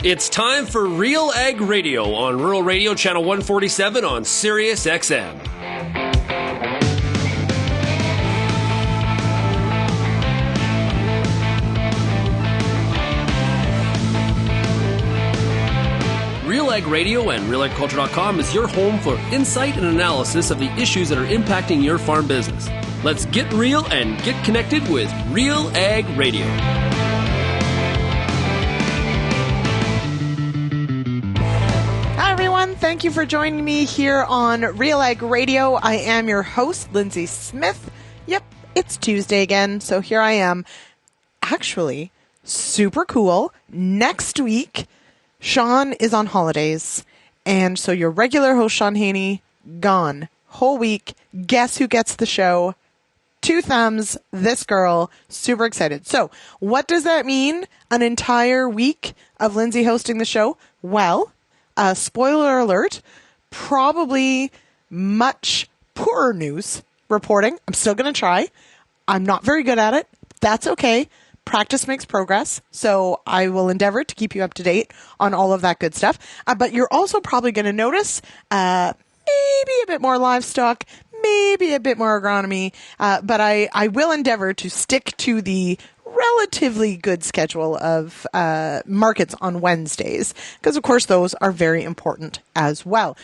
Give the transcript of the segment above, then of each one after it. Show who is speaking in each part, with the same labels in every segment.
Speaker 1: It's time for RealAg Radio on Rural Radio Channel 147 on Sirius XM. RealAg Radio and RealAgriculture.com is your home for insight and analysis of the issues that are impacting your farm business. Let's get real and get connected with RealAg Radio.
Speaker 2: Thank you for joining me here on RealAg Radio. I am your host, Lyndsey Smith. Yep, it's Tuesday again, so here I am. Actually, super cool. Next week, Sean is on holidays, and so your regular host, Sean Haney, gone. Whole week. Guess who gets the show? Two thumbs, this girl. Super excited. So, what does that mean? An entire week of Lyndsey hosting the show? Well, spoiler alert, probably much poorer news reporting. I'm still going to try. I'm not very good at it. That's okay. Practice makes progress. So I will endeavor to keep you up to date on all of that good stuff. But you're also probably going to notice maybe a bit more livestock, maybe a bit more agronomy. But I will endeavor to stick to the relatively good schedule of markets on Wednesdays, because of course those are very important as well.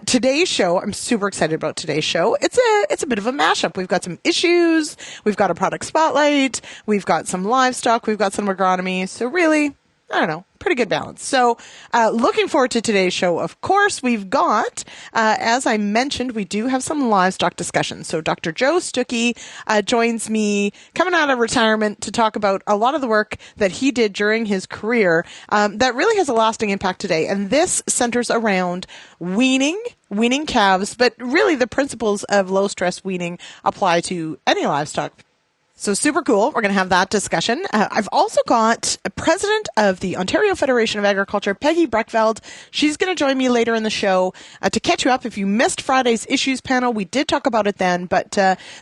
Speaker 2: Today's show, I'm super excited about today's show. It's a bit of a mashup. We've got some issues, we've got a product spotlight, we've got some livestock, we've got some agronomy. So really, I don't know, pretty good balance. So looking forward to today's show. Of course, we've got, as I mentioned, we do have some livestock discussion. So Dr. Joe Stookey joins me coming out of retirement to talk about a lot of the work that he did during his career that really has a lasting impact today. And this centers around weaning calves, but really the principles of low stress weaning apply to any livestock. So super cool. We're going to have that discussion. I've also got President of the Ontario Federation of Agriculture, Peggy Brekveld. She's going to join me later in the show to catch you up. If you missed Friday's issues panel, we did talk about it then, but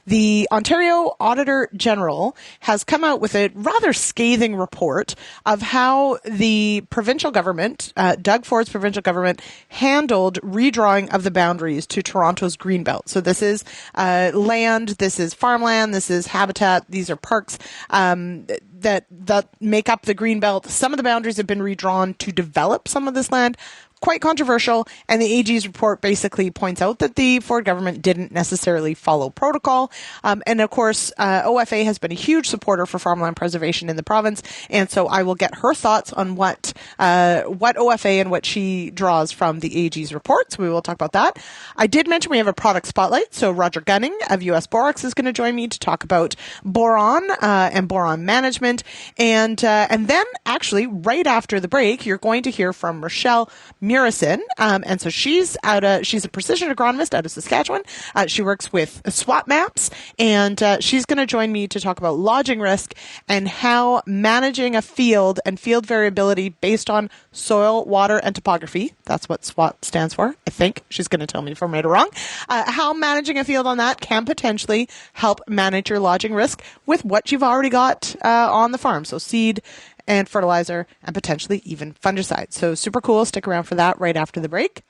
Speaker 2: the Ontario Auditor General has come out with a rather scathing report of how the provincial government, Doug Ford's provincial government, handled redrawing of the boundaries to Toronto's Greenbelt. So this is land, this is farmland, this is habitat. These are parks that make up the Greenbelt. Some of the boundaries have been redrawn to develop some of this land. Quite controversial, and the AG's report basically points out that the Ford government didn't necessarily follow protocol. And of course, OFA has been a huge supporter for farmland preservation in the province, and so I will get her thoughts on what OFA and what she draws from the AG's report. So we will talk about that. I did mention we have a product spotlight, so Roger Gunning of US Borax is going to join me to talk about boron and boron management, and then actually right after the break, you're going to hear from Rachelle Murrison, and so she's a precision agronomist out of Saskatchewan. She works with SWAT Maps, and she's going to join me to talk about lodging risk and how managing a field and field variability based on soil, water, and topography. That's what SWAT stands for, I think. She's going to tell me if I'm right or wrong. How managing a field on that can potentially help manage your lodging risk with what you've already got on the farm. So seed and fertilizer, and potentially even fungicide. So super cool. Stick around for that right after the break.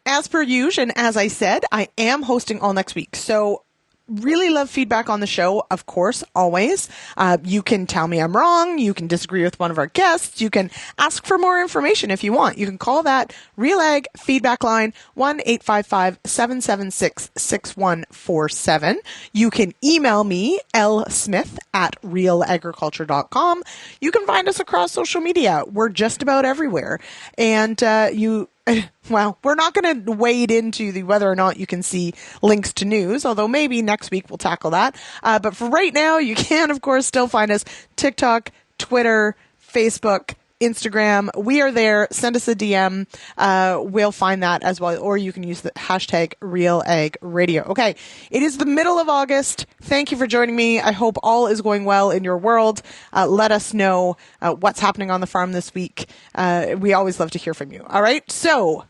Speaker 2: As per usual, and as I said, I am hosting all next week. So really love feedback on the show, of course, always. You can tell me I'm wrong. You can disagree with one of our guests. You can ask for more information if you want. You can call that RealAg feedback line, 1-855-776-6147. You can email me, lsmith@realagriculture.com. You can find us across social media. We're just about everywhere. And well, we're not going to wade into the whether or not you can see links to news, although maybe next week we'll tackle that. But for right now, you can, of course, still find us TikTok, Twitter, Facebook, Instagram. We are there. Send us a DM. We'll find that as well. Or you can use the hashtag RealAgRadio. Okay. It is the middle of August. Thank you for joining me. I hope all is going well in your world. Let us know what's happening on the farm this week. We always love to hear from you. All right. So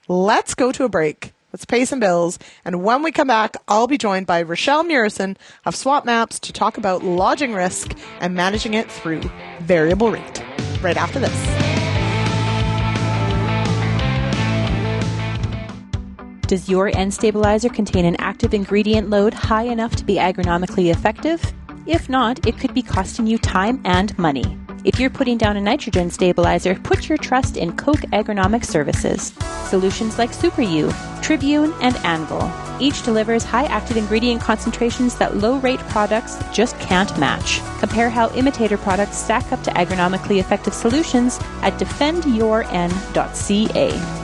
Speaker 2: let's go to a break. Let's pay some bills. And when we come back, I'll be joined by Rachelle Murrison of SWAT Maps to talk about lodging risk and managing it through variable rate. Right after this.
Speaker 3: Does your N stabilizer contain an active ingredient load high enough to be agronomically effective? If not, it could be costing you time and money. If you're putting down a nitrogen stabilizer, put your trust in Koch Agronomic Services. Solutions like Super U, Tribune, and Anvil. Each delivers high active ingredient concentrations that low-rate products just can't match. Compare how imitator products stack up to agronomically effective solutions at defendyourn.ca.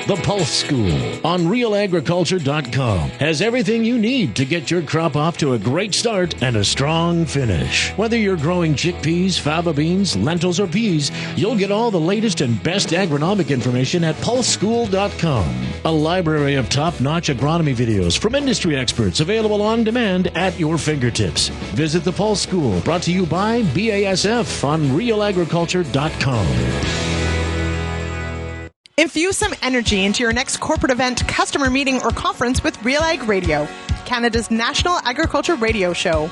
Speaker 4: The Pulse School on RealAgriculture.com has everything you need to get your crop off to a great start and a strong finish. Whether you're growing chickpeas, fava beans, lentils, or peas, you'll get all the latest and best agronomic information at PulseSchool.com. A library of top-notch agronomy videos from industry experts available on demand at your fingertips. Visit the Pulse School, brought to you by BASF on RealAgriculture.com.
Speaker 2: Infuse some energy into your next corporate event, customer meeting, or conference with RealAg Radio, Canada's national agriculture radio show.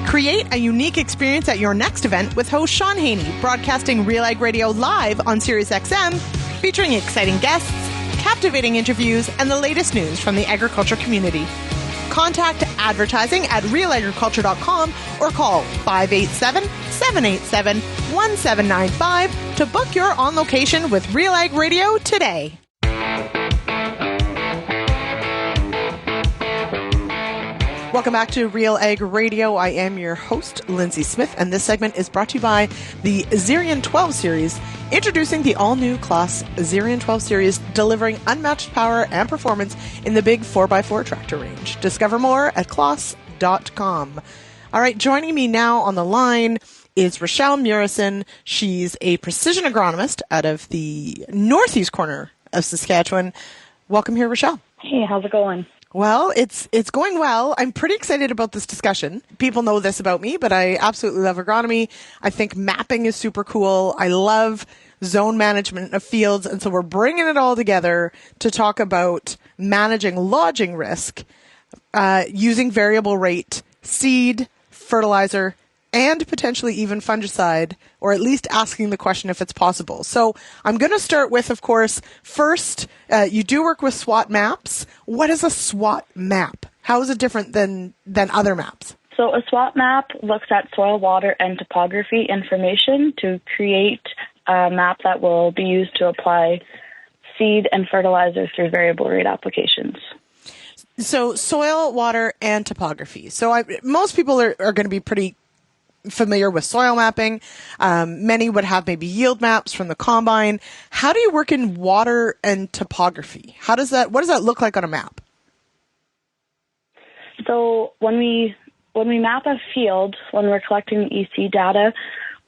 Speaker 2: Create a unique experience at your next event with host Sean Haney, broadcasting RealAg Radio live on SiriusXM, featuring exciting guests, captivating interviews, and the latest news from the agriculture community. Contact advertising at realagriculture.com or call 587-787-1795 to book your on location with RealAg Radio today. Welcome back to RealAg Radio. I am your host, Lyndsey Smith, and this segment is brought to you by the Xerion 12 series, introducing the all-new class Xerion 12 series, delivering unmatched power and performance in the big 4x4 tractor range. Discover more at claas.com. All right, joining me now on the line is Rachelle Murrison. She's a precision agronomist out of the northeast corner of Saskatchewan. Welcome here, Rachelle.
Speaker 5: Hey, how's it going?
Speaker 2: Well, it's going well. I'm pretty excited about this discussion. People know this about me, but I absolutely love agronomy. I think mapping is super cool. I love zone management of fields. And so we're bringing it all together to talk about managing lodging risk using variable rate seed, fertilizer, and potentially even fungicide, or at least asking the question if it's possible. So I'm going to start with, of course, first, you do work with SWAT Maps. What is a SWAT map? How is it different than other maps?
Speaker 5: So a SWAT map looks at soil, water, and topography information to create a map that will be used to apply seed and fertilizer through variable rate applications.
Speaker 2: So soil, water, and topography. So most people are going to be pretty familiar with soil mapping. Many would have maybe yield maps from the combine. How do you work in water and topography? What does that look like on a map?
Speaker 5: So when we map a field, when we're collecting the EC data,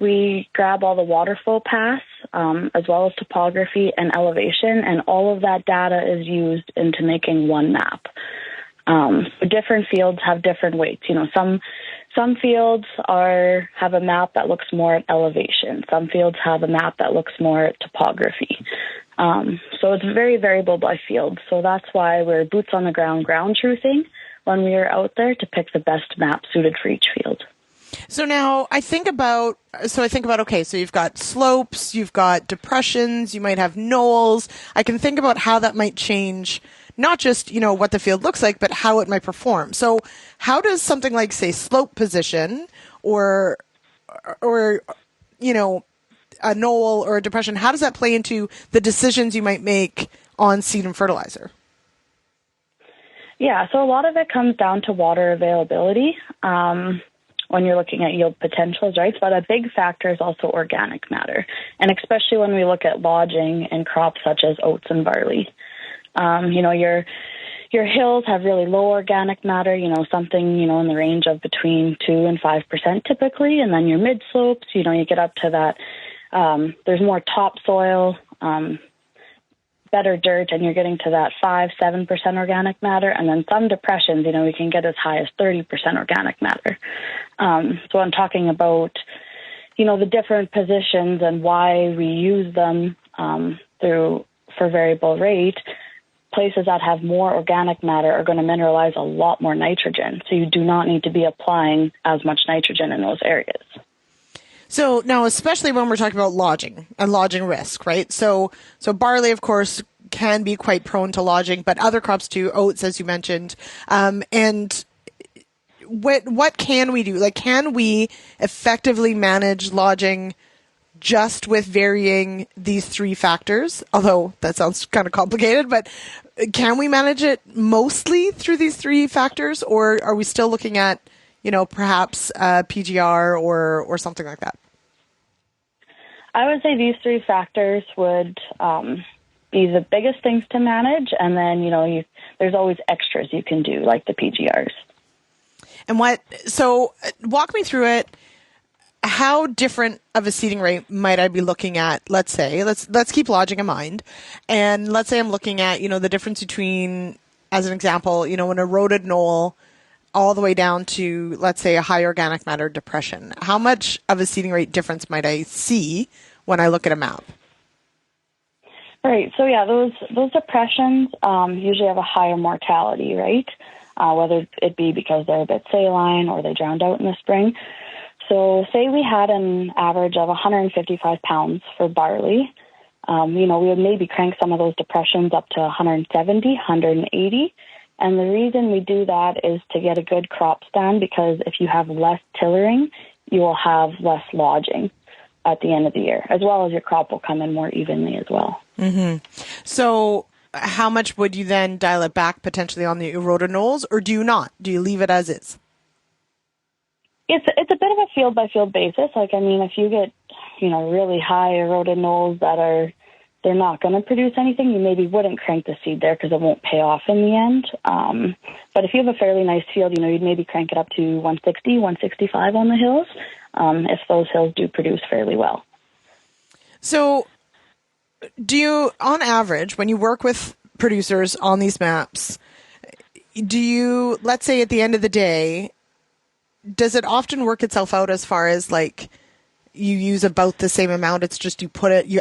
Speaker 5: we grab all the water flow paths, as well as topography and elevation, and all of that data is used into making one map. Different fields have different weights. You know, some fields have a map that looks more at elevation. Some fields have a map that looks more at topography. So it's very variable by field. So that's why we're boots on the ground truthing when we are out there to pick the best map suited for each field.
Speaker 2: So now I think about, okay, so you've got slopes, you've got depressions, you might have knolls. I can think about how that might change not just, what the field looks like, but how it might perform. So how does something like, say, slope position or a knoll or a depression, how does that play into the decisions you might make on seed and fertilizer?
Speaker 5: Yeah, so a lot of it comes down to water availability when you're looking at yield potentials, right? But a big factor is also organic matter, and especially when we look at lodging in crops such as oats and barley. Your hills have really low organic matter, something, in the range of between 2 and 5% typically. And then your mid slopes, you get up to that. There's more topsoil, better dirt, and you're getting to that 5-7% organic matter. And then some depressions, we can get as high as 30% organic matter. So I'm talking about, the different positions and why we use them for variable rate. Places that have more organic matter are going to mineralize a lot more nitrogen. So you do not need to be applying as much nitrogen in those areas. So
Speaker 2: now, especially when we're talking about lodging and lodging risk, right? So barley, of course, can be quite prone to lodging, but other crops too, oats, as you mentioned. And what can we do? Like, can we effectively manage lodging just with varying these three factors? Although that sounds kind of complicated, but can we manage it mostly through these three factors, or are we still looking at, perhaps PGR or something like that?
Speaker 5: I would say these three factors would be the biggest things to manage, and then there's always extras you can do, like the PGRs.
Speaker 2: And so walk me through it. How different of a seeding rate might I be looking at? Let's keep lodging in mind, and let's say I'm looking at the difference between, as an example, an eroded knoll all the way down to, let's say, a high organic matter depression. How much of a seeding rate difference might I see when I look at a map?
Speaker 5: Right. So yeah, those depressions usually have a higher mortality, right? Whether it be because they're a bit saline or they drowned out in the spring. So say we had an average of 155 pounds for barley. We would maybe crank some of those depressions up to 170, 180. And the reason we do that is to get a good crop stand, because if you have less tillering, you will have less lodging at the end of the year, as well as your crop will come in more evenly as well.
Speaker 2: Mm-hmm. So how much would you then dial it back potentially on the eroded knolls, or do you not? Do you leave it as is?
Speaker 5: It's a bit of a field by field basis. If you get, really high eroded knolls they're not going to produce anything, you maybe wouldn't crank the seed there because it won't pay off in the end. But if you have a fairly nice field, you'd maybe crank it up to 160, 165 on the hills, if those hills do produce fairly well.
Speaker 2: So do you, on average, when you work with producers on these maps, do you, let's say at the end of the day, does it often work itself out as far as like you use about the same amount? It's just you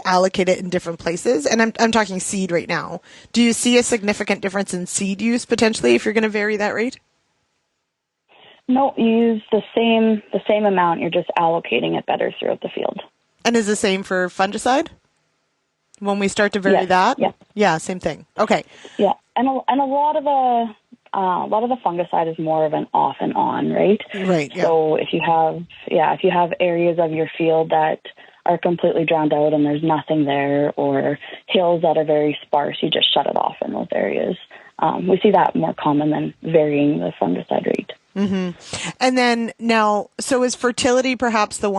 Speaker 2: allocate it in different places. And I'm talking seed right now. Do you see a significant difference in seed use potentially if you're going to vary that rate?
Speaker 5: No, you use the same amount. You're just allocating it better throughout the field. And
Speaker 2: is the same for fungicide? When we start to vary that?
Speaker 5: Yeah.
Speaker 2: Yeah, same thing. Okay.
Speaker 5: Yeah, and a lot of the fungicide is more of an off and on, right?
Speaker 2: Right. Yeah.
Speaker 5: So if you have areas of your field that are completely drowned out and there's nothing there, or hills that are very sparse, you just shut it off in those areas. We see that more common than varying the fungicide rate.
Speaker 2: Mm-hmm. And then now, so is fertility perhaps the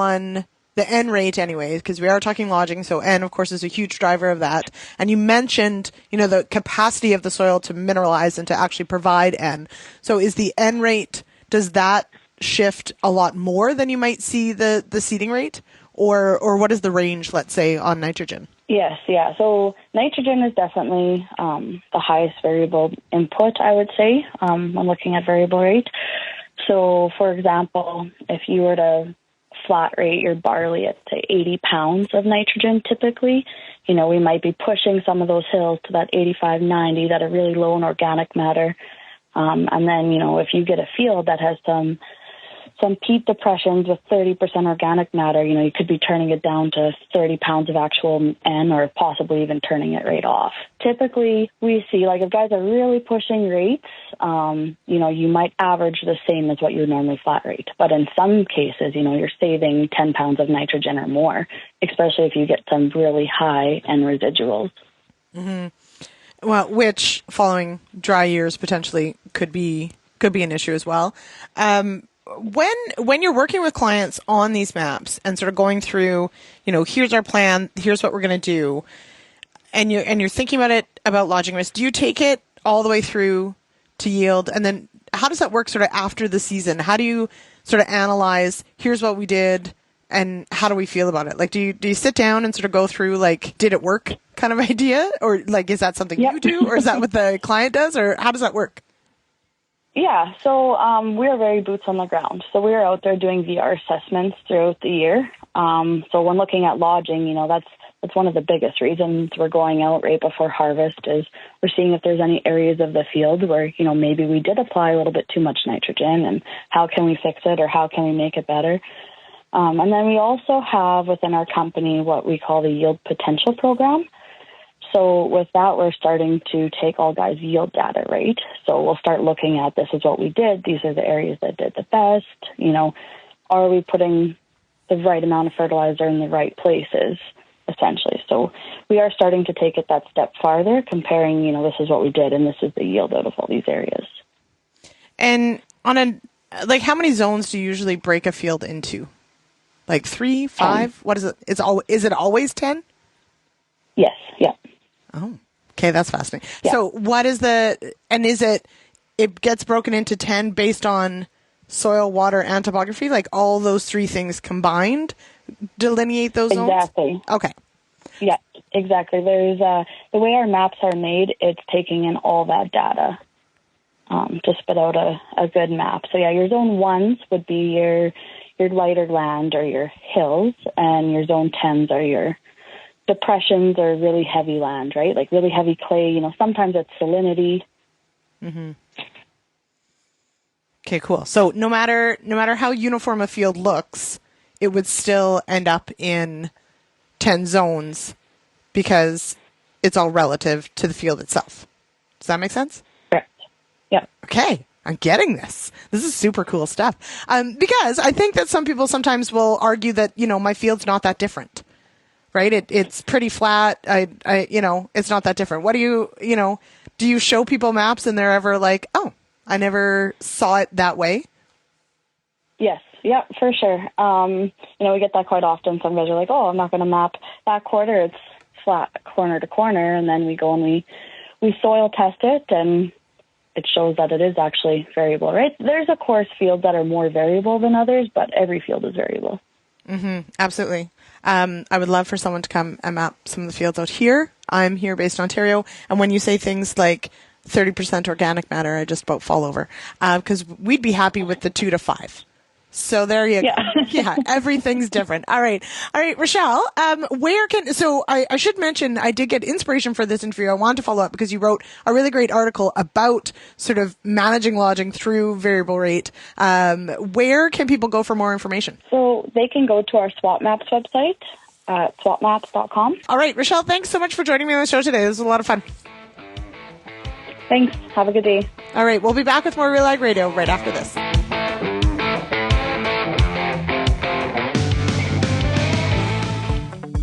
Speaker 2: N rate anyways, because we are talking lodging, so N, of course, is a huge driver of that. And you mentioned, the capacity of the soil to mineralize and to actually provide N. So is the N rate, does that shift a lot more than you might see the seeding rate? Or what is the range, let's say, on nitrogen?
Speaker 5: Yes, yeah. So nitrogen is definitely the highest variable input, I would say, when looking at variable rate. So, for example, if you were to flat rate your barley at, say, 80 pounds of nitrogen typically, we might be pushing some of those hills to that 85, 90 that are really low in organic matter. And then, if you get a field that has some peat depressions with 30% organic matter, you could be turning it down to 30 pounds of actual N, or possibly even turning it right off. Typically, we see, if guys are really pushing rates, you might average the same as what you would normally flat rate. But in some cases, you're saving 10 pounds of nitrogen or more, especially if you get some really high N residuals.
Speaker 2: Mm-hmm. Well, which, following dry years, potentially could be an issue as well. When you're working with clients on these maps and sort of going through, here's our plan, here's what we're going to do, and you're thinking about lodging risk, do you take it all the way through to yield? And then how does that work sort of after the season? How do you sort of analyze, here's what we did, and how do we feel about it? Like, do you sit down and sort of go through, like, did it work kind of idea? Or, like, is that something you do? Or is that what the client does? Or how does that work?
Speaker 5: Yeah, so we're very boots on the ground. So we're out there doing VR assessments throughout the year. So when looking at lodging, that's one of the biggest reasons we're going out right before harvest, is we're seeing if there's any areas of the field where, maybe we did apply a little bit too much nitrogen, and how can we fix it, or how can we make it better. And then we also have within our company what we call the Yield Potential Program. So with that, we're starting to take all guys' yield data, right? So we'll start looking at, this is what we did. These are the areas that did the best. Are we putting the right amount of fertilizer in the right places, essentially? So we are starting to take it that step farther, comparing, this is what we did and this is the yield out of all these areas.
Speaker 2: And how many zones do you usually break a field into? Like 3, 5? What is it? Is it always 10?
Speaker 5: Yes. Yeah.
Speaker 2: Oh, okay. That's fascinating.
Speaker 5: Yeah.
Speaker 2: So what is it gets broken into 10 based on soil, water, and topography? Like all those 3 things combined delineate those zones?
Speaker 5: Exactly.
Speaker 2: Okay.
Speaker 5: Yeah, exactly. There's the way our maps are made, it's taking in all that data to spit out a good map. So yeah, your zone 1s would be your lighter land or your hills, and your zone 10s are your depressions or really heavy land, right? Like really heavy clay, sometimes it's salinity.
Speaker 2: Mm-hmm. Okay, cool. So no matter how uniform a field looks, it would still end up in 10 zones because it's all relative to the field itself. Does that make sense?
Speaker 5: Correct. Yeah.
Speaker 2: Okay. I'm getting this. This is super cool stuff. Because I think that some people sometimes will argue that, my field's not that different. Right? It's pretty flat. It's not that different. What do you show people maps and they're ever like, oh, I never saw it that way?
Speaker 5: Yes. Yeah, for sure. We get that quite often. Some guys are like, oh, I'm not going to map that quarter. It's flat corner to corner. And then we go and we soil test it, and it shows that it is actually variable, right? There's, of course, fields that are more variable than others, but every field is variable.
Speaker 2: Mm-hmm. Absolutely. I would love for someone to come and map some of the fields out here. I'm here based in Ontario. And when you say things like 30% organic matter, I just about fall over. Because we'd be happy with the 2 to 5. So there you go. Yeah, everything's different. All right, Rachelle. I should mention I did get inspiration for this interview. I wanted to follow up because you wrote a really great article about sort of managing lodging through variable rate. Where can people go for more information?
Speaker 5: So they can go to our SWAT Maps website at swatmaps.com.
Speaker 2: All right, Rachelle, thanks so much for joining me on the show today. This was a lot of fun.
Speaker 5: Thanks. Have a good day.
Speaker 3: All right, we'll be back with more RealAg Radio right after this.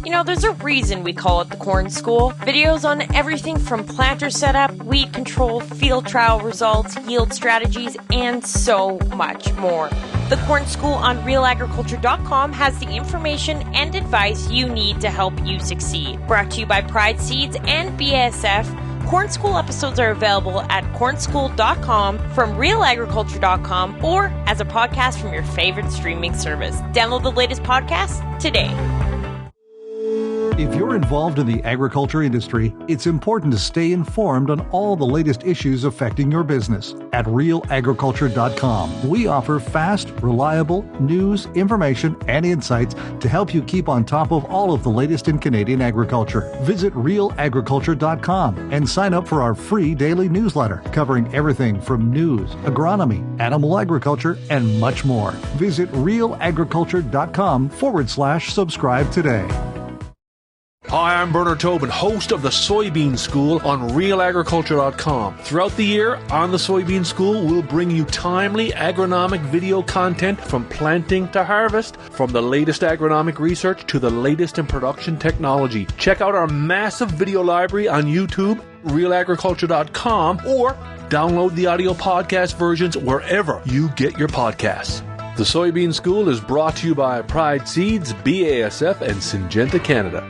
Speaker 6: You know, there's a reason we call it the Corn School. Videos on everything from planter setup, weed control, field trial results, yield strategies, and so much more. The Corn School on RealAgriculture.com has the information and advice you need to help you succeed. Brought to you by Pride Seeds and BASF, Corn School episodes are available at cornschool.com, from RealAgriculture.com, or as a podcast from your favorite streaming service. Download the latest podcast today.
Speaker 7: If you're involved in the agriculture industry, it's important to stay informed on all the latest issues affecting your business. At RealAgriculture.com, we offer fast, reliable news, information, and insights to help you keep on top of all of the latest in Canadian agriculture. Visit RealAgriculture.com and sign up for our free daily newsletter covering everything from news, agronomy, animal agriculture, and much more. Visit RealAgriculture.com/subscribe today.
Speaker 8: Hi, I'm Bernard Tobin, host of the Soybean School on RealAgriculture.com. Throughout the year, on the Soybean School, we'll bring you timely agronomic video content from planting to harvest, from the latest agronomic research to the latest in production technology. Check out our massive video library on YouTube, RealAgriculture.com, or download the audio podcast versions wherever you get your podcasts. The Soybean School is brought to you by Pride Seeds, BASF, and Syngenta Canada.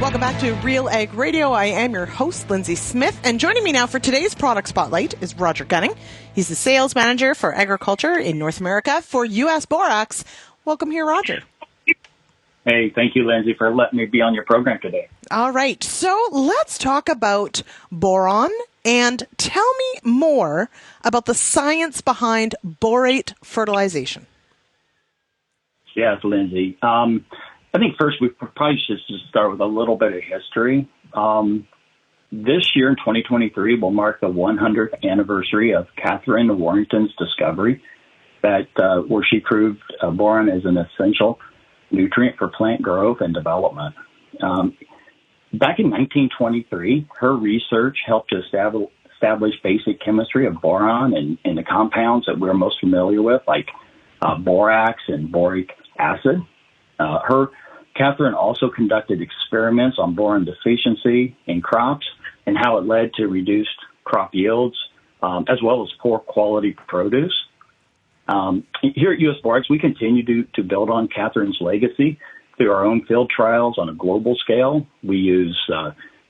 Speaker 2: Welcome back to RealAg Radio. I am your host, Lyndsey Smith, and joining me now for today's product spotlight is Roger Gunning. He's the sales manager for agriculture in North America for U.S. Borax. Welcome here, Roger.
Speaker 9: Hey, thank you, Lyndsey, for letting me be on your program today.
Speaker 2: All right, so let's talk about boron, and tell me more about the science behind borate fertilization.
Speaker 9: Yes, Lyndsey. I think first we probably should just start with a little bit of history. This year in 2023 will mark the 100th anniversary of Catherine Warrington's discovery. where she proved boron is an essential nutrient for plant growth and development. Back in 1923, her research helped to establish basic chemistry of boron and the compounds that we're most familiar with, like borax and boric acid. Catherine also conducted experiments on boron deficiency in crops and how it led to reduced crop yields, as well as poor quality produce. Here at U.S. Borax, we continue to build on Catherine's legacy through our own field trials on a global scale. We use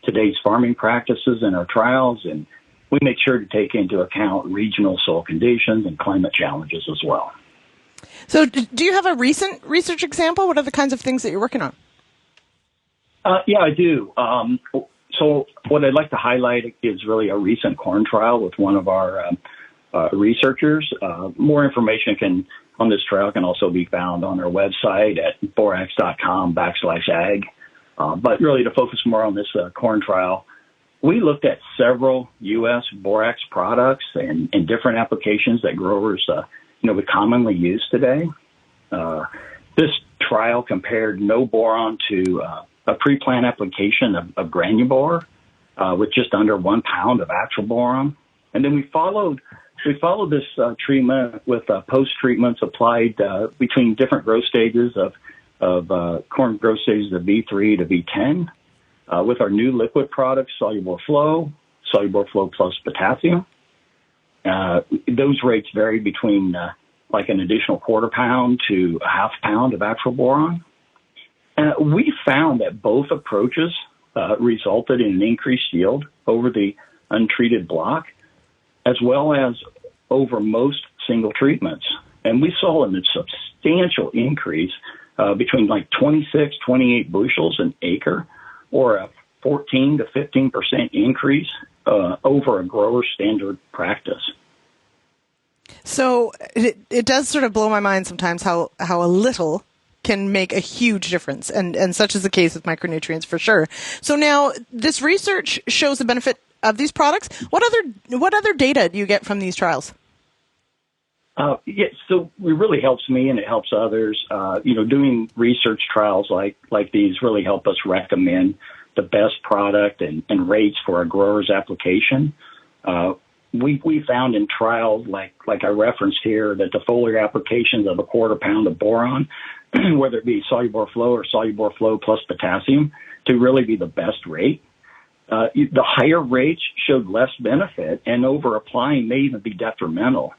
Speaker 9: today's farming practices in our trials, and we make sure to take into account regional soil conditions and climate challenges as well.
Speaker 2: So do you have a recent research example? What are the kinds of things that you're working on?
Speaker 9: Yeah, I do. So what I'd like to highlight is really a recent corn trial with one of our researchers. More information on this trial can also be found on our website at borax.com/ag. But really to focus more on this corn trial, we looked at several U.S. borax products and different applications that growers would commonly use today. This trial compared no boron to a pre-plant application of granulabor with just under 1 pound of actual boron. And then we followed this treatment with post-treatments applied between different growth stages of corn growth stages of V3 to V10 with our new liquid product, Soluble Flow plus potassium. Those rates vary between like an additional 1/4 pound to a 1/2 pound of actual boron. We found that both approaches resulted in an increased yield over the untreated block, as well as over most single treatments. And we saw a substantial increase between like 26, 28 bushels an acre, or a 14 to 15% increase over a grower standard practice.
Speaker 2: So it does sort of blow my mind sometimes how a little can make a huge difference, and such is the case with micronutrients for sure. So now this research shows the benefit of these products. What other data do you get from these trials?
Speaker 9: So it really helps me and it helps others. Doing research trials like these really help us recommend the best product and rates for a grower's application. We found in trials like I referenced here that the foliar applications of a 1/4 pound of boron, whether it be Soluble Flow or Soluble Flow plus potassium, to really be the best rate. The higher rates showed less benefit, and over applying may even be detrimental.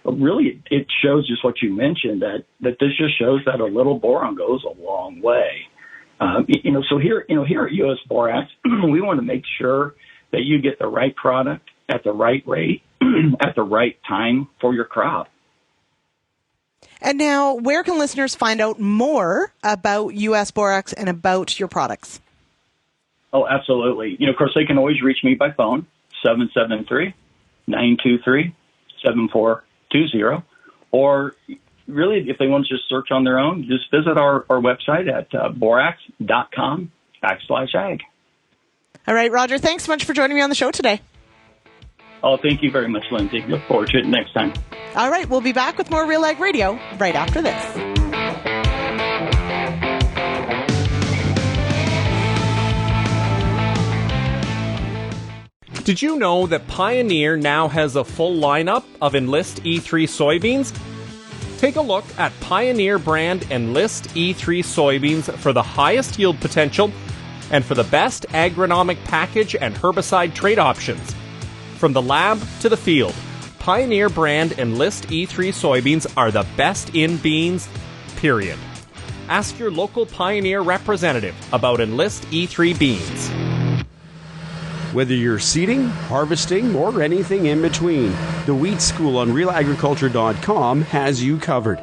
Speaker 9: But really, it shows just what you mentioned, that this just shows that a little boron goes a long way. So here at U.S. Borax, we want to make sure that you get the right product at the right rate at the right time for your crop.
Speaker 2: And now, where can listeners find out more about U.S. Borax and about your products?
Speaker 9: Oh, absolutely. Of course, they can always reach me by phone, 773-923-7420. Or really, if they want to just search on their own, just visit our website at borax.com/ag.
Speaker 2: All right, Roger, thanks so much for joining me on the show today.
Speaker 9: Oh, thank you very much, Lyndsey. Look forward to it next time.
Speaker 2: All right, we'll be back with more RealAg Radio right after this.
Speaker 10: Did you know that Pioneer now has a full lineup of Enlist E3 soybeans? Take a look at Pioneer brand Enlist E3 soybeans for the highest yield potential and for the best agronomic package and herbicide trait options. From the lab to the field, Pioneer brand Enlist E3 soybeans are the best in beans, period. Ask your local Pioneer representative about Enlist E3 beans.
Speaker 11: Whether you're seeding, harvesting, or anything in between, the Wheat School on RealAgriculture.com has you covered.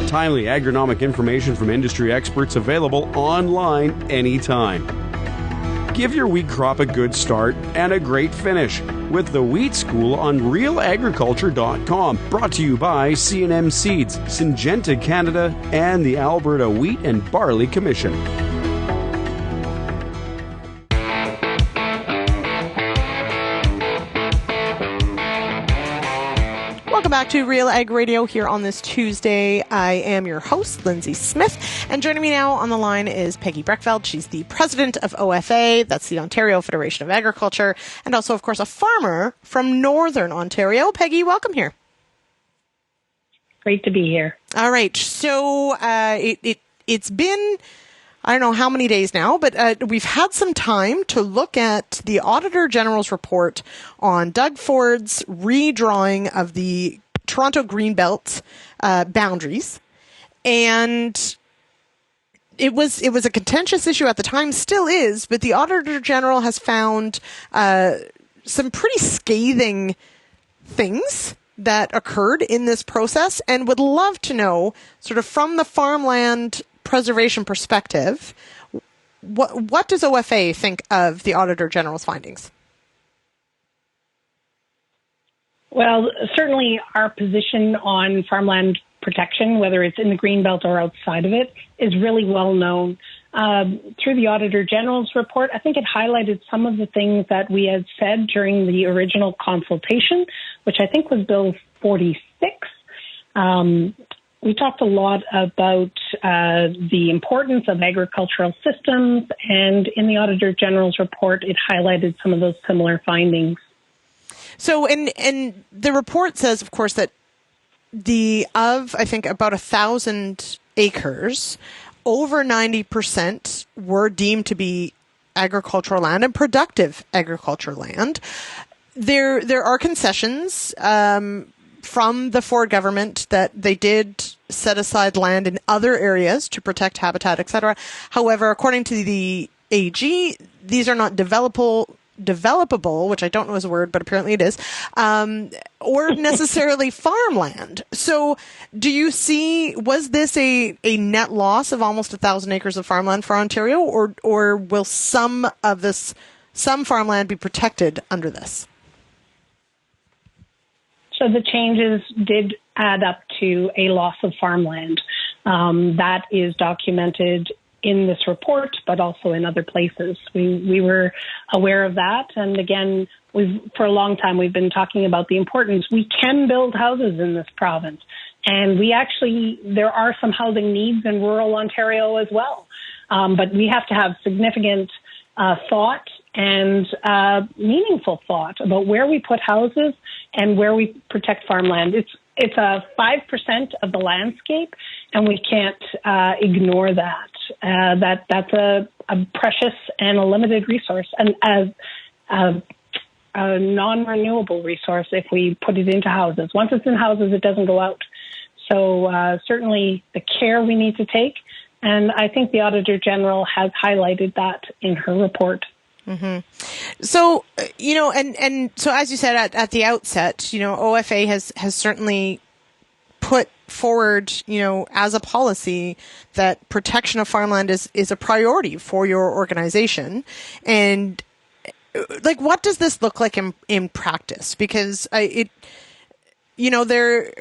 Speaker 11: Timely agronomic information from industry experts available online anytime. Give your wheat crop a good start and a great finish with the Wheat School on RealAgriculture.com. Brought to you by C&M Seeds, Syngenta Canada, and the Alberta Wheat and Barley Commission.
Speaker 2: Welcome back to Real Ag Radio here on this Tuesday. I am your host, Lyndsey Smith, and joining me now on the line is Peggy Brekveld. She's the president of OFA, that's the Ontario Federation of Agriculture, and also, of course, a farmer from Northern Ontario. Peggy, welcome here.
Speaker 12: Great to be here.
Speaker 2: All right, so it's been, I don't know how many days now, but we've had some time to look at the Auditor General's report on Doug Ford's redrawing of the Toronto Greenbelt boundaries. And it was a contentious issue at the time, still is, but the Auditor General has found some pretty scathing things that occurred in this process, and would love to know, sort of from the farmland preservation perspective, what does OFA think of the Auditor General's findings?
Speaker 12: Well, certainly our position on farmland protection, whether it's in the Greenbelt or outside of it, is really well known. Through the Auditor General's report, I think it highlighted some of the things that we had said during the original consultation, which I think was Bill 46. We talked a lot about the importance of agricultural systems, and in the Auditor General's report, it highlighted some of those similar findings.
Speaker 2: So, and the report says, of course, that I think about 1,000 acres, over 90% were deemed to be agricultural land and productive agricultural land. There are concessions from the Ford government that they did set aside land in other areas to protect habitat, etc. However, according to the AG, these are not developable, which I don't know is a word, but apparently it is, or necessarily farmland. So do you see, was this a net loss of almost 1,000 acres of farmland for Ontario, or will some farmland be protected under this?
Speaker 12: So the changes did add up to a loss of farmland. That is documented in this report, but also in other places. We were aware of that. And again, for a long time, we've been talking about the importance. We can build houses in this province. And there are some housing needs in rural Ontario as well. But we have to have significant thought and meaningful thought about where we put houses and where we protect farmland. It's a 5% of the landscape, and we can't ignore that. That's a precious and a limited resource, and as a non-renewable resource if we put it into houses. Once it's in houses, it doesn't go out. So certainly the care we need to take, and I think the Auditor General has highlighted that in her report.
Speaker 2: Mm-hmm. So, and so as you said at the outset, OFA has certainly put forward, as a policy that protection of farmland is a priority for your organization. And what does this look like in practice? Because I know there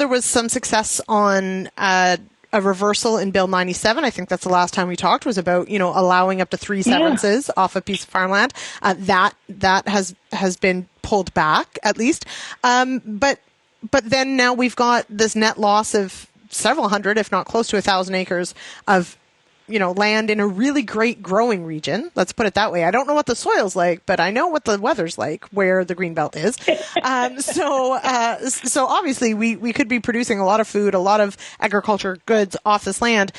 Speaker 2: was some success on a reversal in Bill 97. I think that's the last time we talked, was about, allowing up to 3 severances off a piece of farmland. That has been pulled back, at least. But then now we've got this net loss of several hundred, if not close to 1,000 acres of, land in a really great growing region. Let's put it that way. I don't know what the soil's like, but I know what the weather's like where the Greenbelt is. So obviously we could be producing a lot of food, a lot of agriculture goods off this land.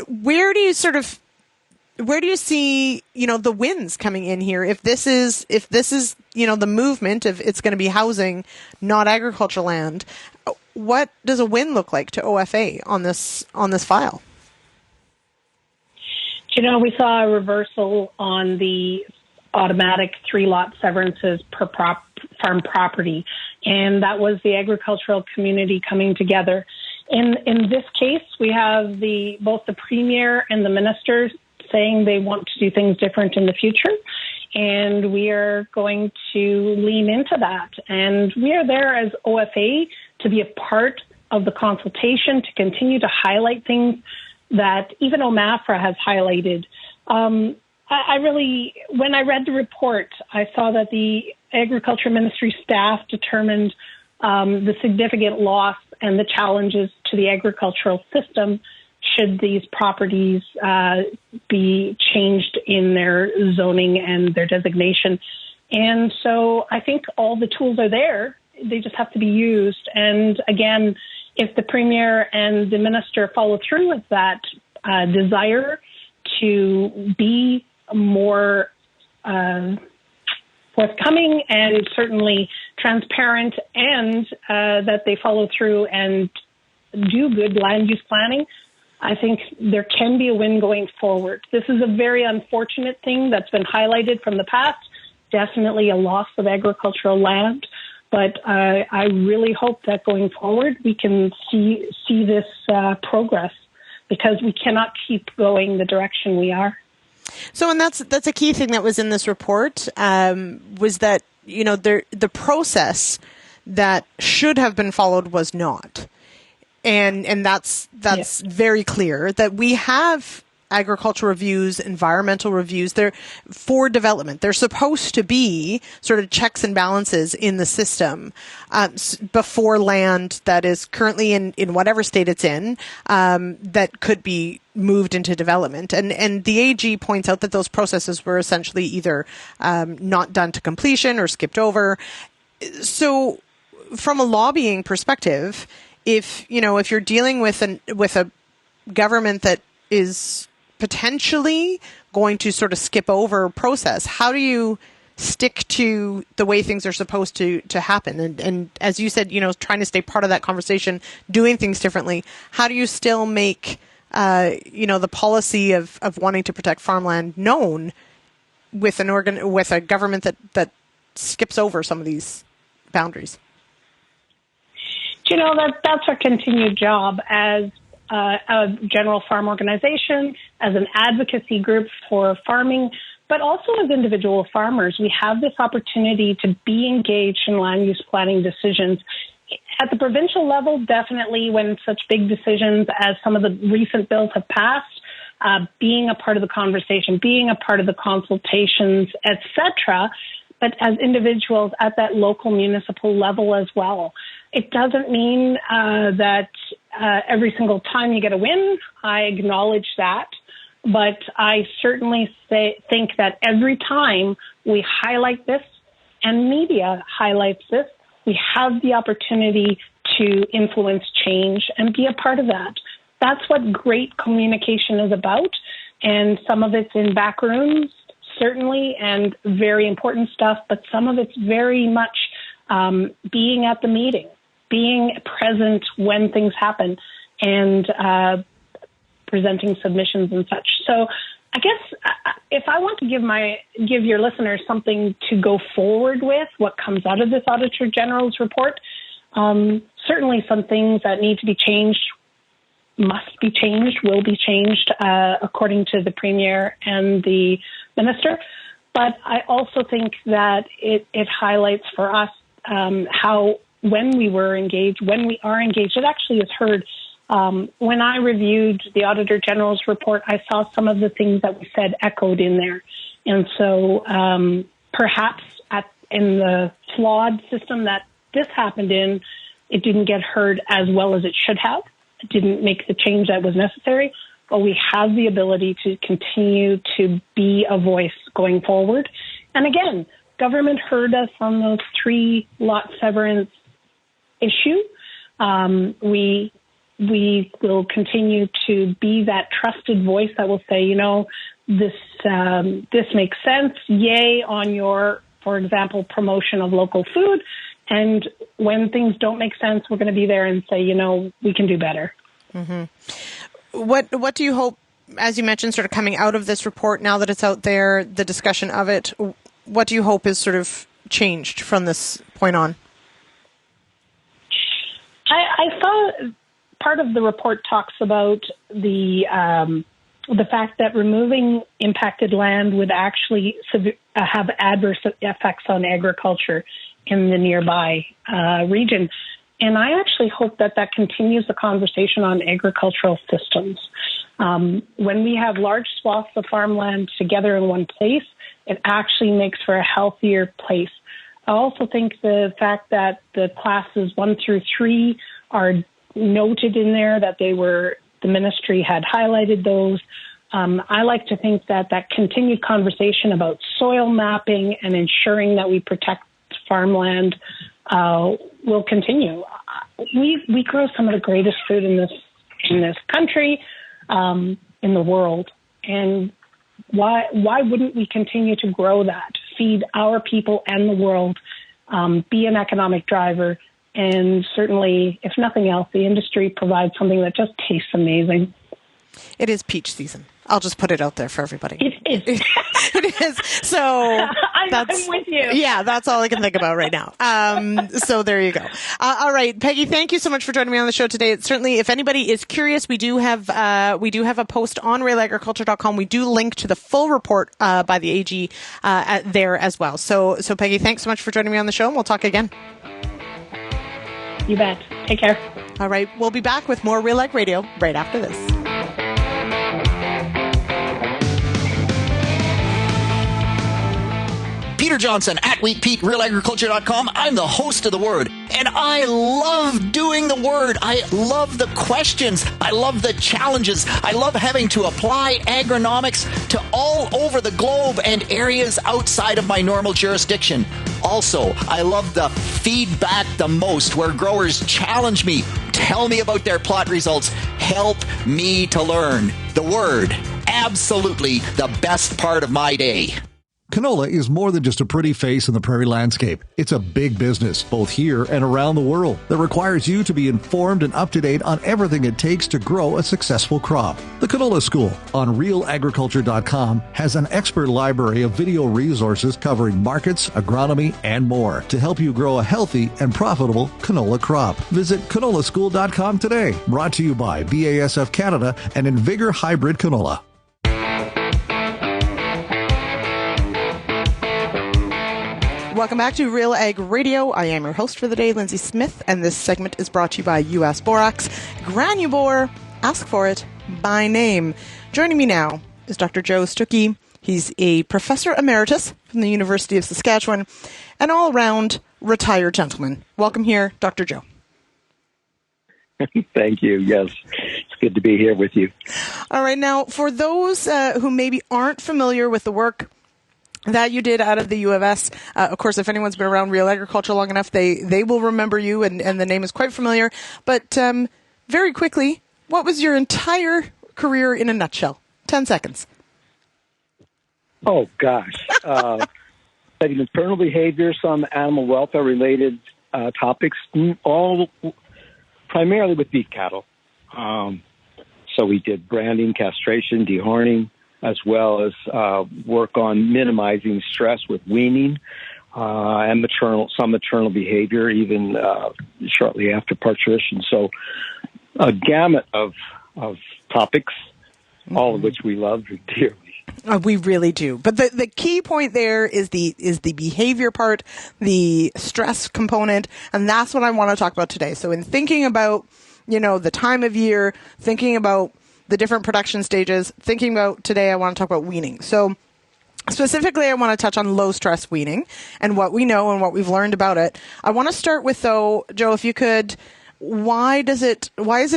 Speaker 2: Where do you see, the wins coming in here? If this is, the movement of it's going to be housing, not agricultural land, what does a win look like to OFA on this file?
Speaker 12: We saw a reversal on the automatic 3-lot severances per farm property, and that was the agricultural community coming together. In this case, we have both the Premier and the Minister saying they want to do things different in the future, and we are going to lean into that. And we are there as OFA to be a part of the consultation, to continue to highlight things that even OMAFRA has highlighted. I really, when I read the report, I saw that the Agriculture Ministry staff determined the significant loss and the challenges to the agricultural system should these properties be changed in their zoning and their designation. And so I think all the tools are there. They just have to be used. And again, if the Premier and the Minister follow through with that desire to be more forthcoming and certainly transparent, and that they follow through and do good land use planning, I think there can be a win going forward. This is a very unfortunate thing that's been highlighted from the past, definitely a loss of agricultural land, but I really hope that going forward we can see this progress, because we cannot keep going the direction we are.
Speaker 2: So, and that's a key thing that was in this report, was that, you know, the process that should have been followed was not. And that's yes, very clear that we have agricultural reviews, environmental reviews. They're for development. They're supposed to be sort of checks and balances in the system before land that is currently in whatever state it's in that could be moved into development. And the AG points out that those processes were essentially either not done to completion or skipped over. So from a lobbying perspective, if you're dealing with a government that is potentially going to sort of skip over a process, how do you stick to the way things are supposed to happen? And as you said, trying to stay part of that conversation, doing things differently. How do you still make, the policy of wanting to protect farmland known with with a government that skips over some of these boundaries?
Speaker 12: That's our continued job as a general farm organization, as an advocacy group for farming, but also as individual farmers. We have this opportunity to be engaged in land use planning decisions. At the provincial level, definitely when such big decisions as some of the recent bills have passed, being a part of the conversation, being a part of the consultations, etc., but as individuals at that local municipal level as well. It doesn't mean that every single time you get a win. I acknowledge that. But I certainly think that every time we highlight this and media highlights this, we have the opportunity to influence change and be a part of that. That's what great communication is about. And some of it's in back rooms, certainly, and very important stuff, but some of it's very much being at the meeting, being present when things happen, and presenting submissions and such. So I guess if I want to give your listeners something to go forward with, what comes out of this Auditor General's report, certainly some things that need to be changed must be changed, will be changed according to the Premier and the Minister. But I also think that it highlights for us how when we are engaged, it actually is heard. When I reviewed the Auditor General's report, I saw some of the things that we said echoed in there. And so perhaps in the flawed system that this happened in, it didn't get heard as well as it should have. It didn't make the change that was necessary. But we have the ability to continue to be a voice going forward. And again, government heard us on those 3 lot severance issue. We will continue to be that trusted voice that will say, this makes sense. Yay on your, for example, promotion of local food. And when things don't make sense, we're going to be there and say, we can do better.
Speaker 2: Mm-hmm. What do you hope, as you mentioned, sort of coming out of this report, now that it's out there, the discussion of it, what do you hope is sort of changed from this point on?
Speaker 12: I saw part of the report talks about the fact that removing impacted land would actually have adverse effects on agriculture in the nearby region. And I actually hope that continues the conversation on agricultural systems. When we have large swaths of farmland together in one place, it actually makes for a healthier place. I also think the fact that the classes 1 through 3 are noted in there, that the ministry had highlighted those. I like to think that continued conversation about soil mapping and ensuring that we protect farmland will continue. We grow some of the greatest food in this country, in the world, and why wouldn't we continue to grow that, feed our people and the world, be an economic driver, and certainly, if nothing else, the industry provides something that just tastes amazing.
Speaker 2: It is peach season. I'll just put it out there for everybody.
Speaker 12: It is.
Speaker 2: It is. So
Speaker 12: I'm with you.
Speaker 2: Yeah, that's all I can think about right now. So there you go. All right, Peggy, thank you so much for joining me on the show today. Certainly, if anybody is curious, we do have a post on RealAgriculture.com. We do link to the full report by the AG there as well. So Peggy, thanks so much for joining me on the show, and we'll talk again.
Speaker 12: You bet. Take care.
Speaker 2: All right, we'll be back with more RealAg Radio right after this.
Speaker 13: Peter Johnson at WheatPete, RealAgriculture.com. I'm the host of The Word, and I love doing the Word. I love the questions. I love the challenges. I love having to apply agronomics to all over the globe and areas outside of my normal jurisdiction. Also, I love the feedback the most, where growers challenge me, tell me about their plot results, help me to learn. The Word, absolutely the best part of my day.
Speaker 7: Canola is more than just a pretty face in the prairie landscape. It's a big business, both here and around the world, that requires you to be informed and up to date on everything it takes to grow a successful crop. The Canola School on RealAgriculture.com has an expert library of video resources covering markets, agronomy, and more to help you grow a healthy and profitable canola crop. Visit canolaschool.com today. Brought to you by BASF Canada and Invigor Hybrid Canola.
Speaker 2: Welcome back to Real Ag Radio. I am your host for the day, Lyndsey Smith, and this segment is brought to you by U.S. Borax. Granubor, ask for it by name. Joining me now is Dr. Joe Stookey. He's a professor emeritus from the University of Saskatchewan, an all-round retired gentleman. Welcome here, Dr. Joe.
Speaker 14: Thank you. Yes, it's good to be here with you.
Speaker 2: All right. Now, for those who maybe aren't familiar with the work that you did out of the U of S. Of course, if anyone's been around Real Agriculture long enough, they will remember you, and the name is quite familiar. But very quickly, what was your entire career in a nutshell? 10 seconds.
Speaker 14: Oh, gosh. Studied maternal behavior, some animal welfare-related topics, all primarily with beef cattle. So we did branding, castration, dehorning, as well as work on minimizing stress with weaning and some maternal behavior, even shortly after parturition. So a gamut of topics, all of which we love dearly.
Speaker 2: We really do. But the key point there is the behavior part, the stress component, and that's what I want to talk about today. So in thinking about, the time of year, thinking about the different production stages, thinking about today, I want to talk about weaning. So specifically, I want to touch on low stress weaning and what we know and what we've learned about it. I want to start with, though, Joe, if you could, why is it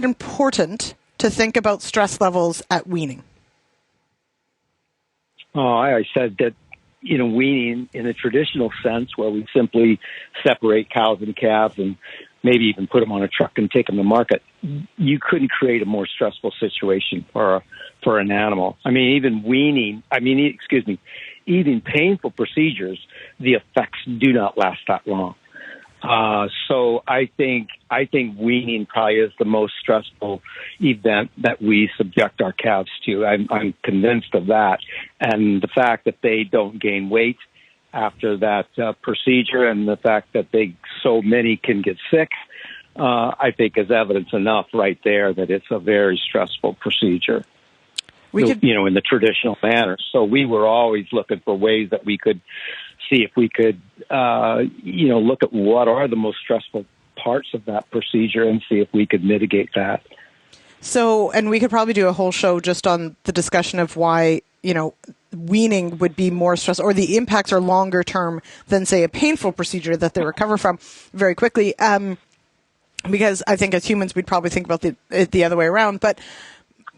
Speaker 2: important to think about stress levels at weaning?
Speaker 14: Oh, I said that, weaning in a traditional sense, where we simply separate cows and calves and maybe even put them on a truck and take them to market, you couldn't create a more stressful situation for an animal. Even even painful procedures, the effects do not last that long. So I think weaning probably is the most stressful event that we subject our calves to. I'm convinced of that. And the fact that they don't gain weight after that procedure, and the fact that so many can get sick, I think is evidence enough right there that it's a very stressful procedure. In the traditional manner. So we were always looking for ways that we could see if we could, look at what are the most stressful parts of that procedure and see if we could mitigate that.
Speaker 2: So, and we could probably do a whole show just on the discussion of why weaning would be more stressful, or the impacts are longer term than, say, a painful procedure that they recover from very quickly. Because I think as humans, we'd probably think about it the other way around. But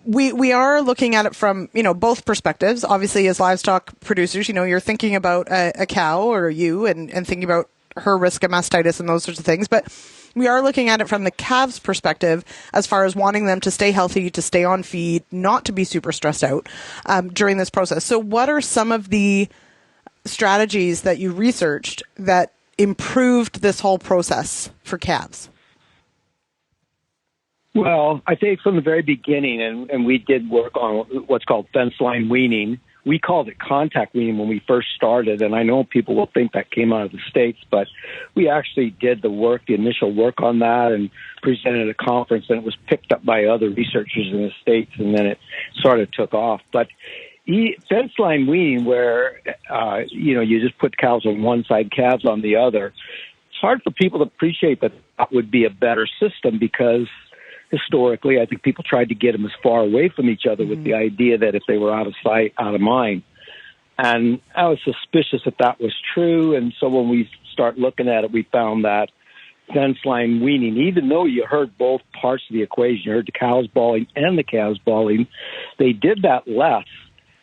Speaker 2: we are looking at it from, both perspectives. Obviously, as livestock producers, you're thinking about a cow or you and thinking about her risk of mastitis and those sorts of things. But we are looking at it from the calves' perspective as far as wanting them to stay healthy, to stay on feed, not to be super stressed out during this process. So what are some of the strategies that you researched that improved this whole process for calves?
Speaker 14: Well, I think from the very beginning, and we did work on what's called fence line weaning. We called it contact weaning when we first started, and I know people will think that came out of the States, but we actually did the initial work on that, and presented at a conference, and it was picked up by other researchers in the States, and then it sort of took off. But fence line weaning, where you just put cows on one side, calves on the other, it's hard for people to appreciate that would be a better system, because historically, I think people tried to get them as far away from each other with the idea that if they were out of sight, out of mind. And I was suspicious that was true. And so when we start looking at it, we found that fence line weaning, even though you heard both parts of the equation, you heard the cows bawling and the calves bawling, they did that less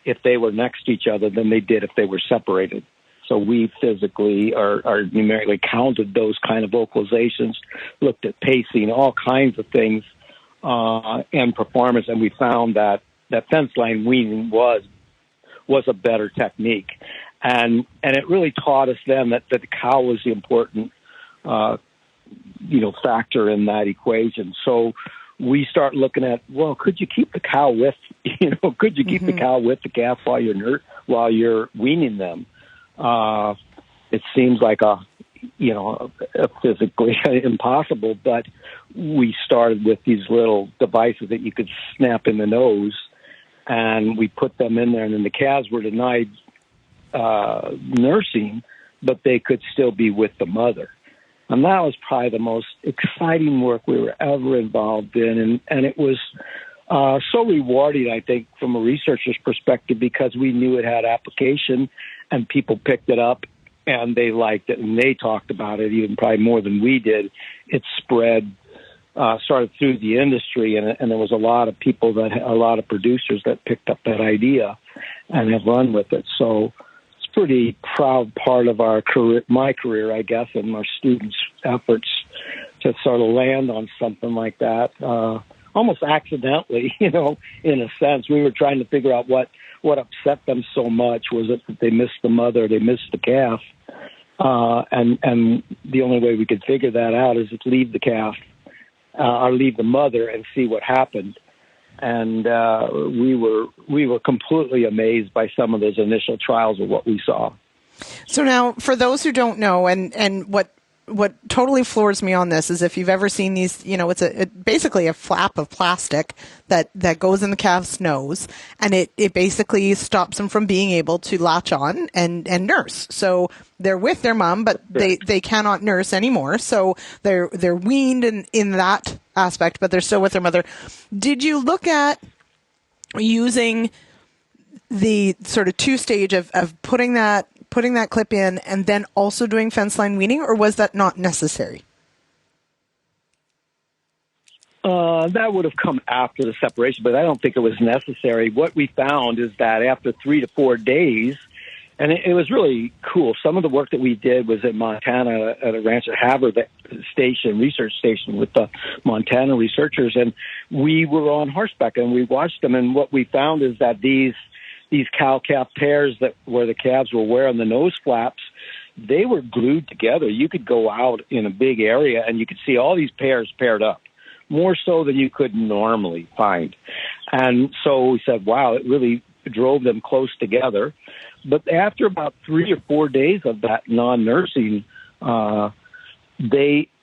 Speaker 14: if they were next to each other than they did if they were separated. So we physically or numerically counted those kind of vocalizations, looked at pacing, all kinds of things, and performance, and we found that fence line weaning was a better technique, and it really taught us then that the cow was the important factor in that equation. So we start looking at, well, could you keep the cow with the cow with the calf while you're weaning them? It seems like a physically impossible, but we started with these little devices that you could snap in the nose, and we put them in there, and then the calves were denied nursing, but they could still be with the mother. And that was probably the most exciting work we were ever involved in, and it was so rewarding, I think, from a researcher's perspective, because we knew it had application, and people picked it up, and they liked it, and they talked about it even probably more than we did. It spread sort of through the industry, and there was a lot of producers that picked up that idea and have run with it. So it's a pretty proud part of my career, I guess, and our students' efforts to sort of land on something like that, almost accidentally, in a sense. We were trying to figure out what upset them so much. Was it that they missed the mother, they missed the calf? And the only way we could figure that out is to leave the calf or leave the mother and see what happened. And we were completely amazed by some of those initial trials of what we saw.
Speaker 2: So now, for those who don't know, and what totally floors me on this is if you've ever seen these, it's basically a flap of plastic that goes in the calf's nose, and it basically stops them from being able to latch on and nurse. So they're with their mom, but they cannot nurse anymore. So they're weaned in that aspect, but they're still with their mother. Did you look at using the sort of two-stage of putting that clip in and then also doing fence line weaning, or was that not necessary?
Speaker 14: That would have come after the separation, but I don't think it was necessary. What we found is that after 3 to 4 days, and it was really cool. Some of the work that we did was in Montana at a ranch at Havre research station with the Montana researchers, and we were on horseback and we watched them. And what we found is that these cow-calf pairs where the calves were wearing the nose flaps, they were glued together. You could go out in a big area and you could see all these pairs paired up, more so than you could normally find. And so we said, wow, it really drove them close together. But after about 3 or 4 days of that non-nursing,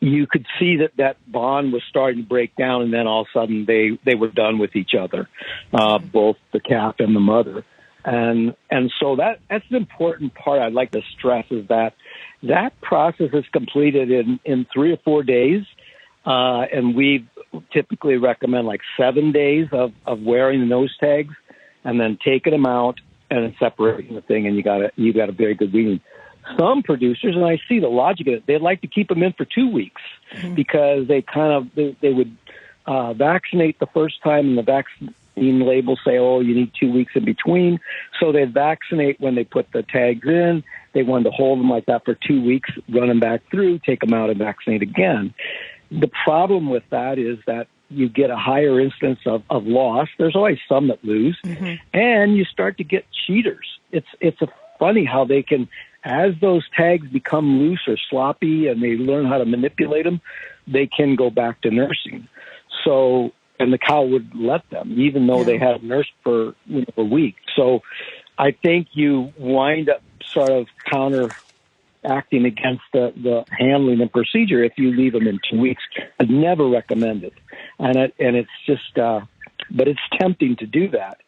Speaker 14: you could see that bond was starting to break down, and then all of a sudden they were done with each other, both the calf and the mother. And so that's an important part I'd like to stress, is that process is completed in 3 or 4 days, and we typically recommend like 7 days of wearing the nose tags, and then taking them out and then separating the thing, and you got a very good weaning. Some producers, and I see the logic of it, they'd like to keep them in for 2 weeks because they would vaccinate the first time, and the vaccine label say, oh, you need 2 weeks in between. So they'd vaccinate when they put the tags in. They wanted to hold them like that for 2 weeks, run them back through, take them out and vaccinate again. The problem with that is that you get a higher instance of loss. There's always some that lose, and you start to get cheaters. It's funny how they can, as those tags become loose or sloppy and they learn how to manipulate them, they can go back to nursing. So, and the cow would let them, even though they had nursed for a week. So I think you wind up sort of counteracting against the handling and procedure if you leave them in 2 weeks. I'd never recommend it. And it's just, but it's tempting to do that.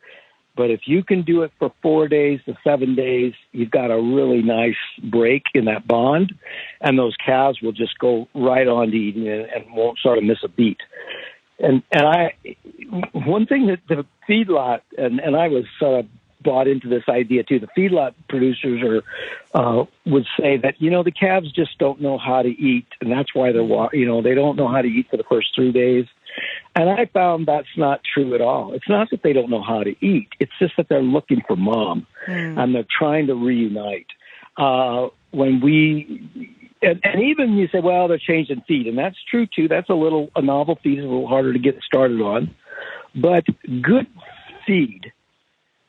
Speaker 14: But if you can do it for 4 days to 7 days, you've got a really nice break in that bond, and those calves will just go right on to eating and won't sort of miss a beat. And one thing that the feedlot, and I was sort of bought into this idea too, the feedlot producers would say that, the calves just don't know how to eat, and that's why they don't know how to eat for the first 3 days. And I found that's not true at all. It's not that they don't know how to eat. It's just that they're looking for mom, and they're trying to reunite. And even you say, well, they're changing feed, and that's true too. That's a novel feed is a little harder to get started on. But good feed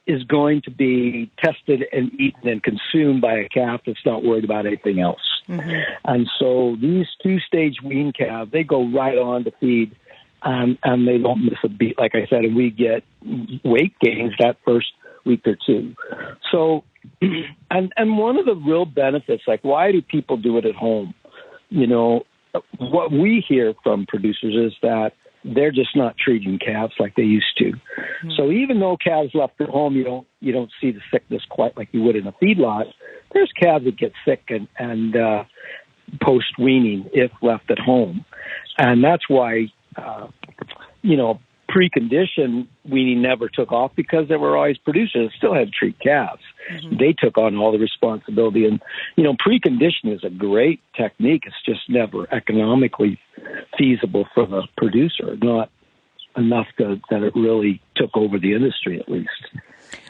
Speaker 14: is going to be tested and eaten and consumed by a calf that's not worried about anything else. And so these 2-stage wean calves, they go right on to feed. And they don't miss a beat, like I said, and we get weight gains that first week or two. So, and one of the real benefits, like why do people do it at home? What we hear from producers is that they're just not treating calves like they used to. So even though calves left at home, you don't see the sickness quite like you would in a feedlot. There's calves that get sick and post weaning if left at home, and that's why. Precondition weaning never took off because there were always producers that still had to treat calves. They took on all the responsibility. And, precondition is a great technique. It's just never economically feasible for the producer, not enough that it really took over the industry, at least.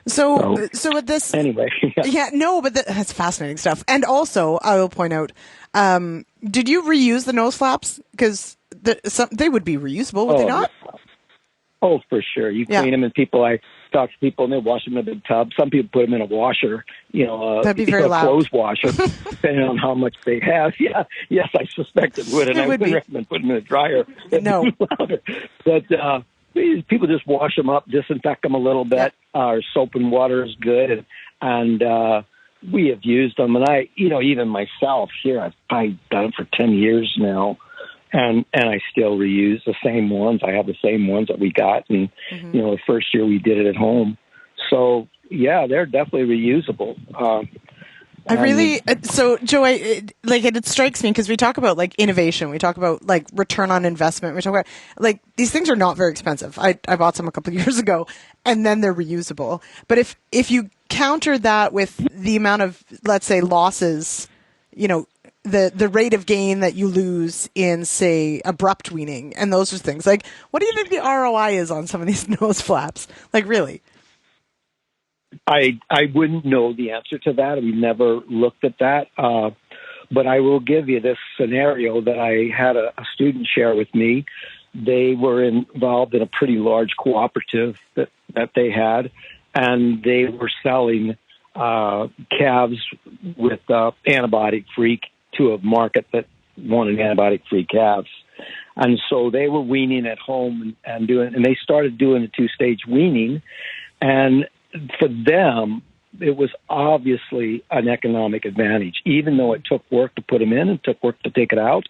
Speaker 2: So with this,
Speaker 14: anyway,
Speaker 2: but that's fascinating stuff. And also, I will point out, did you reuse the nose flaps? Because they would be reusable, would they not?
Speaker 14: Oh, for sure. You clean them, and I talk to people, and they wash them in a big tub. Some people put them in a washer,
Speaker 2: that'd be very loud.
Speaker 14: Clothes washer, depending on how much they have. Yeah, yes, I suspect it would, and I wouldn't recommend putting them in a dryer.
Speaker 2: No,
Speaker 14: but people just wash them up, disinfect them a little bit. Soap and water is good, and we have used them. And I, even myself here, I've probably done it for 10 years now. And I still reuse the same ones. I have the same ones that we got. And, the first year we did it at home. So, yeah, they're definitely reusable.
Speaker 2: So, Joe, it strikes me because we talk about, innovation. We talk about, return on investment. We talk about, these things are not very expensive. I bought some a couple of years ago, and then they're reusable. But if you counter that with the amount of, let's say, losses, the rate of gain that you lose in, say, abrupt weaning and those sorts of things. What do you think the ROI is on some of these nose flaps? Really?
Speaker 14: I wouldn't know the answer to that. We never looked at that. But I will give you this scenario that I had a student share with me. They were involved in a pretty large cooperative that they had, and they were selling calves with antibiotic-free to a market that wanted antibiotic-free calves. And so they were weaning at home and they started doing a 2-stage weaning. And for them, it was obviously an economic advantage, even though it took work to put them in and took work to take it out.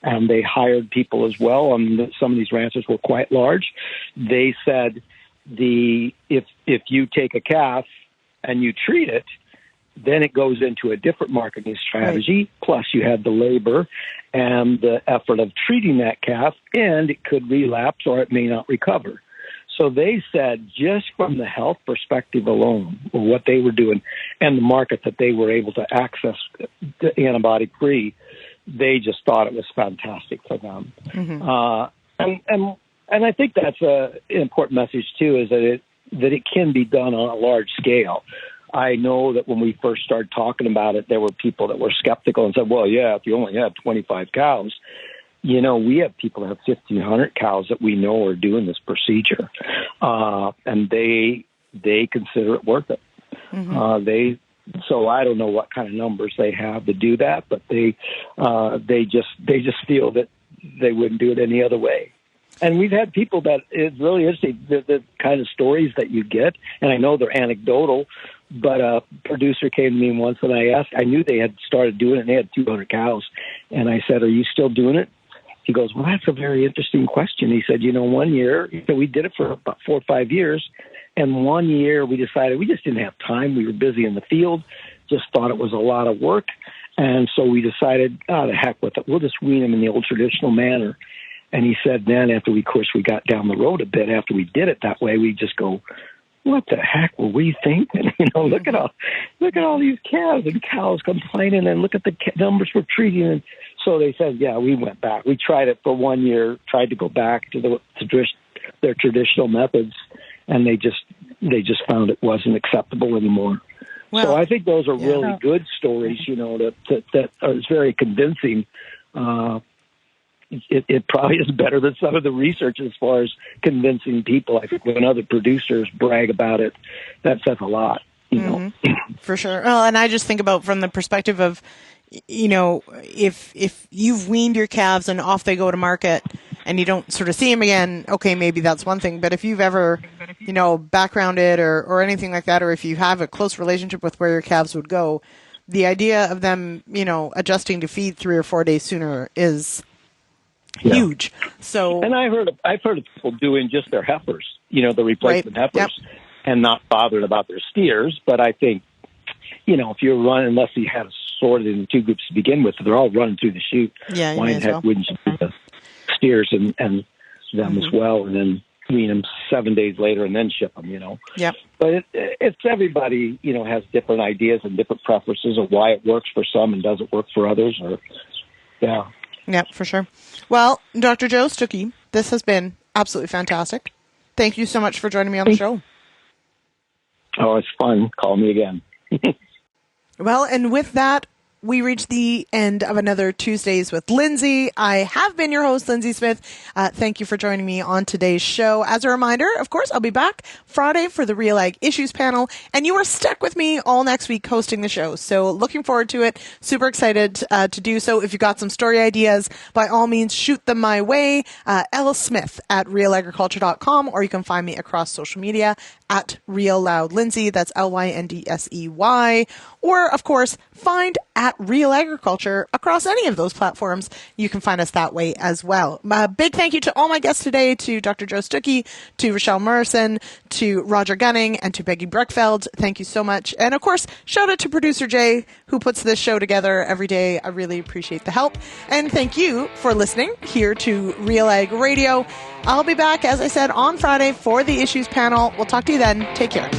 Speaker 14: And they hired people as well. Some of these ranchers were quite large. They said if you take a calf and you treat it, then it goes into a different marketing strategy. Right. Plus, you have the labor and the effort of treating that calf, and it could relapse or it may not recover. So they said just from the health perspective alone, what they were doing and the market that they were able to access the antibiotic-free, they just thought it was fantastic for them. And I think that's an important message too, is that it can be done on a large scale. I know that when we first started talking about it, there were people that were skeptical and said, well, yeah, if you only have 25 cows, you know, we have people that have 1,500 cows that we know are doing this procedure, and they consider it worth it. So I don't know what kind of numbers they have to do that, but they just feel that they wouldn't do it any other way. And we've had people that it's really interesting, the kind of stories that you get, and I know they're anecdotal, but a producer came to me once and I knew they had started doing it and they had 200 cows. And I said, are you still doing it? He goes, well, that's a very interesting question. He said, you know, 1 year, we did it for about 4 or 5 years. And 1 year we decided we just didn't have time. We were busy in the field, just thought it was a lot of work. And so we decided, the heck with it. We'll just wean them in the old traditional manner. And he said then after we got down the road a bit, after we did it that way, we just go, what the heck were we thinking? You know, look at all these calves and cows complaining, and look at the numbers we're treating. And so they said, yeah, we went back. We tried it for 1 year, tried to go back to their traditional methods, and they just found it wasn't acceptable anymore. Well, so I think those are really good stories, you know, that are very convincing. It probably is better than some of the research as far as convincing people. I think when other producers brag about it, that says a lot, you know.
Speaker 2: For sure. Well, and I just think about from the perspective of, you know, if you've weaned your calves and off they go to market and you don't sort of see them again, okay, maybe that's one thing. But if you've ever, you know, backgrounded or anything like that, or if you have a close relationship with where your calves would go, the idea of them, you know, adjusting to feed 3 or 4 days sooner is huge. So, and
Speaker 14: I've heard of people doing just their heifers, you know, the replacement heifers, and not bothered about their steers. But I think, you know, if you're running, unless you have sorted in 2 groups to begin with, they're all running through the chute. Yeah, why in heck wouldn't you do the steers and them as well, and then wean them 7 days later and then ship them, you know?
Speaker 2: Yep.
Speaker 14: But it's everybody, you know, has different ideas and different preferences of why it works for some and doesn't work for others.
Speaker 2: Yeah, for sure. Well, Dr. Joe Stookey, this has been absolutely fantastic. Thank you so much for joining me on the show.
Speaker 14: Oh, it's fun. Call me again.
Speaker 2: Well, and with that, we reach the end of another Tuesdays with Lyndsey. I have been your host, Lyndsey Smith. Thank you for joining me on today's show. As a reminder, of course, I'll be back Friday for the Real Ag Issues panel, and you are stuck with me all next week hosting the show. So looking forward to it. Super excited to do so. If you've got some story ideas, by all means, shoot them my way. lsmith@realagriculture.com, or you can find me across social media at RealLoudLyndsey. That's LYNDSEY. Or, of course, find at Real Agriculture across any of those platforms. You can find us that way as well. Big thank you to all my guests today, to Dr. Joe Stookey, to Rachelle Murrison, to Roger Gunning, and to Peggy Brekveld. Thank you so much. And, of course, shout out to producer Jay, who puts this show together every day. I really appreciate the help. And thank you for listening here to Real Ag Radio. I'll be back, as I said, on Friday for the Issues panel. We'll talk to you then. Take care.